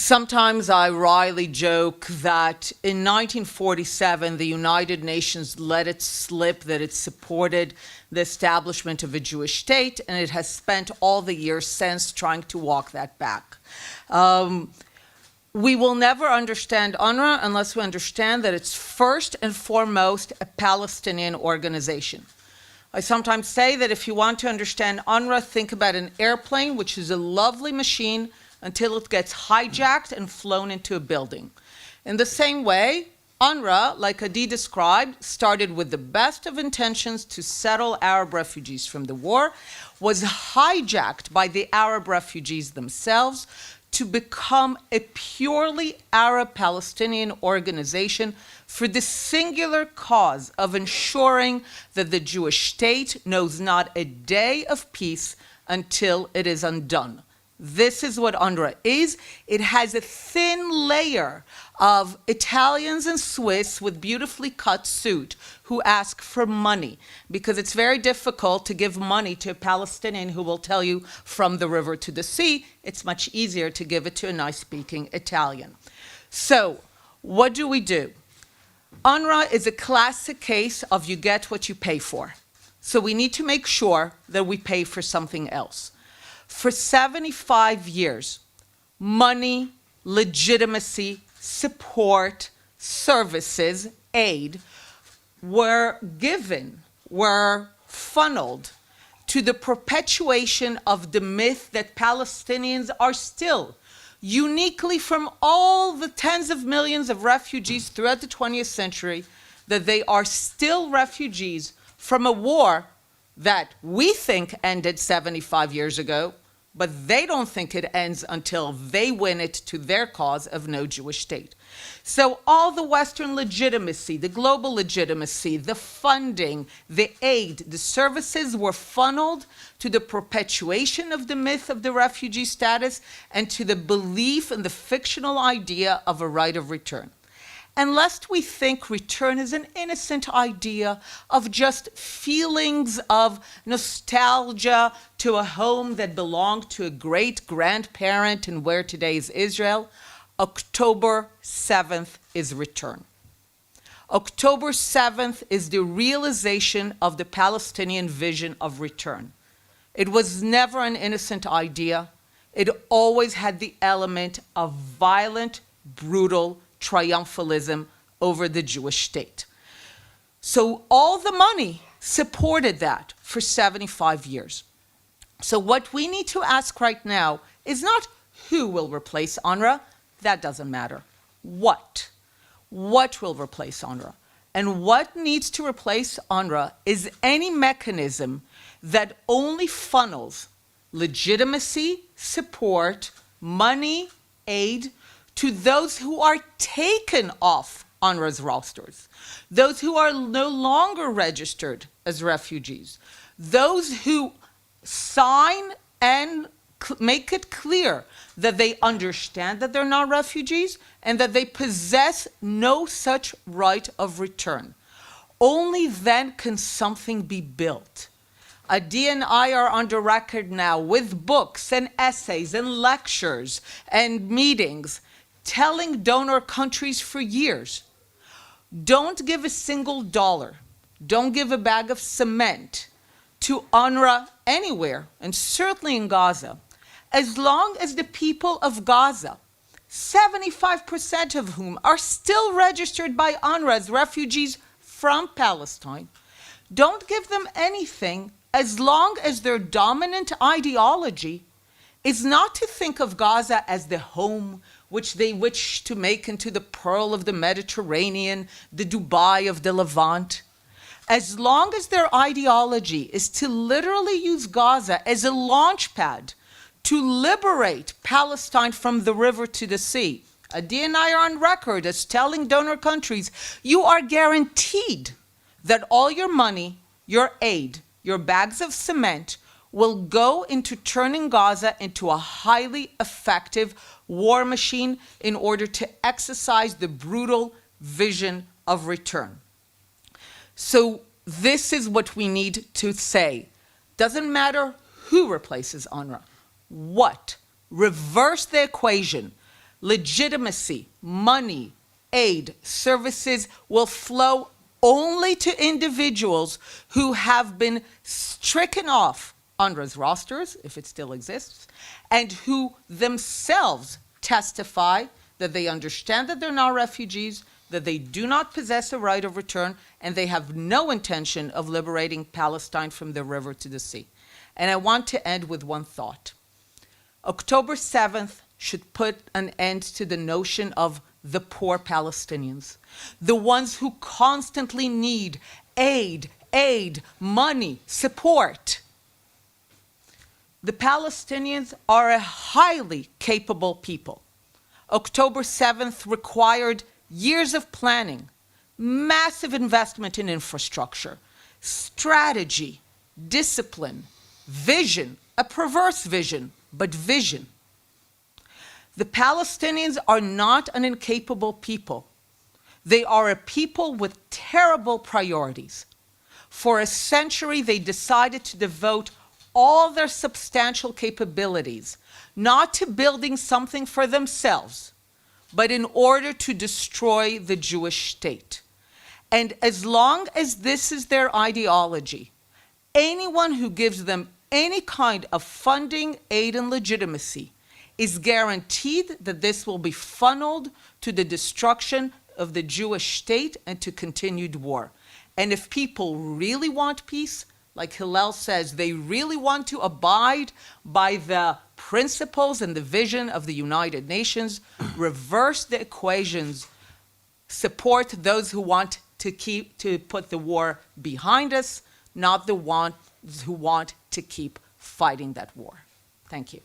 Sometimes I wryly joke that in 1947, the United Nations let it slip that it supported the establishment of a Jewish state, and it has spent all the years since trying to walk that back. We will never understand UNRWA unless we understand that it's first and foremost a Palestinian organization. I sometimes say that if you want to understand UNRWA, think about an airplane, which is a lovely machine until it gets hijacked and flown into a building. In the same way, UNRWA, like Adi described, started with the best of intentions to settle Arab refugees from the war, was hijacked by the Arab refugees themselves to become a purely Arab-Palestinian organization for the singular cause of ensuring that the Jewish state knows not a day of peace until it is undone. This is what UNRWA is. It has a thin layer of Italians and Swiss with beautifully cut suit who ask for money, because it's very difficult to give money to a Palestinian who will tell you from the river to the sea. It's much easier to give it to a nice-speaking Italian. So what do? UNRWA is a classic case of you get what you pay for. So we need to make sure that we pay for something else. For 75 years, money, legitimacy, support, services, aid were funneled to the perpetuation of the myth that Palestinians are still, uniquely from all the tens of millions of refugees throughout the 20th century, that they are still refugees from a war that we think ended 75 years ago, but they don't think it ends until they win it to their cause of no Jewish state. So all the Western legitimacy, the global legitimacy, the funding, the aid, the services were funneled to the perpetuation of the myth of the refugee status and to the belief in the fictional idea of a right of return. And lest we think return is an innocent idea of just feelings of nostalgia to a home that belonged to a great-grandparent in where today is Israel, October 7th is return. October 7th is the realization of the Palestinian vision of return. It was never an innocent idea. It always had the element of violent, brutal triumphalism over the Jewish state. So all the money supported that for 75 years. So what we need to ask right now is not who will replace UNRWA. That doesn't matter. What? What will replace UNRWA? And what needs to replace UNRWA is any mechanism that only funnels legitimacy, support, money, aid, to those who are taken off UNRWA's rosters, those who are no longer registered as refugees, those who sign and make it clear that they understand that they're not refugees and that they possess no such right of return. Only then can something be built. Adi and I are on the record now with books and essays and lectures and meetings telling donor countries for years, don't give a single dollar, don't give a bag of cement to UNRWA anywhere, and certainly in Gaza, as long as the people of Gaza, 75% of whom are still registered by UNRWA as refugees from Palestine, don't give them anything as long as their dominant ideology is not to think of Gaza as the home which they wish to make into the pearl of the Mediterranean, the Dubai of the Levant. As long as their ideology is to literally use Gaza as a launch pad to liberate Palestine from the river to the sea, Adi and I are on record as telling donor countries, you are guaranteed that all your money, your aid, your bags of cement will go into turning Gaza into a highly effective war machine in order to exercise the brutal vision of return. So this is what we need to say. Doesn't matter who replaces UNRWA. What? Reverse the equation. legitimacy, money, aid, services will flow only to individuals who have been stricken off UNRWA's rosters, if it still exists, and who themselves testify that they understand that they're not refugees, that they do not possess a right of return, and they have no intention of liberating Palestine from the river to the sea. And I want to end with one thought. October 7th should put an end to the notion of the poor Palestinians, the ones who constantly need aid, money, support. The Palestinians are a highly capable people. October 7th required years of planning, massive investment in infrastructure, strategy, discipline, vision, a perverse vision, but vision. The Palestinians are not an incapable people. They are a people with terrible priorities. For a century, they decided to devote all their substantial capabilities not to building something for themselves, but in order to destroy the Jewish state. And as long as this is their ideology, anyone who gives them any kind of funding, aid, and legitimacy is guaranteed that this will be funneled to the destruction of the Jewish state and to continued war. And if people really want peace, like Hillel says, they really want to abide by the principles and the vision of the United Nations, reverse the equations, support those who want to put the war behind us, not the ones who want to keep fighting that war. Thank you.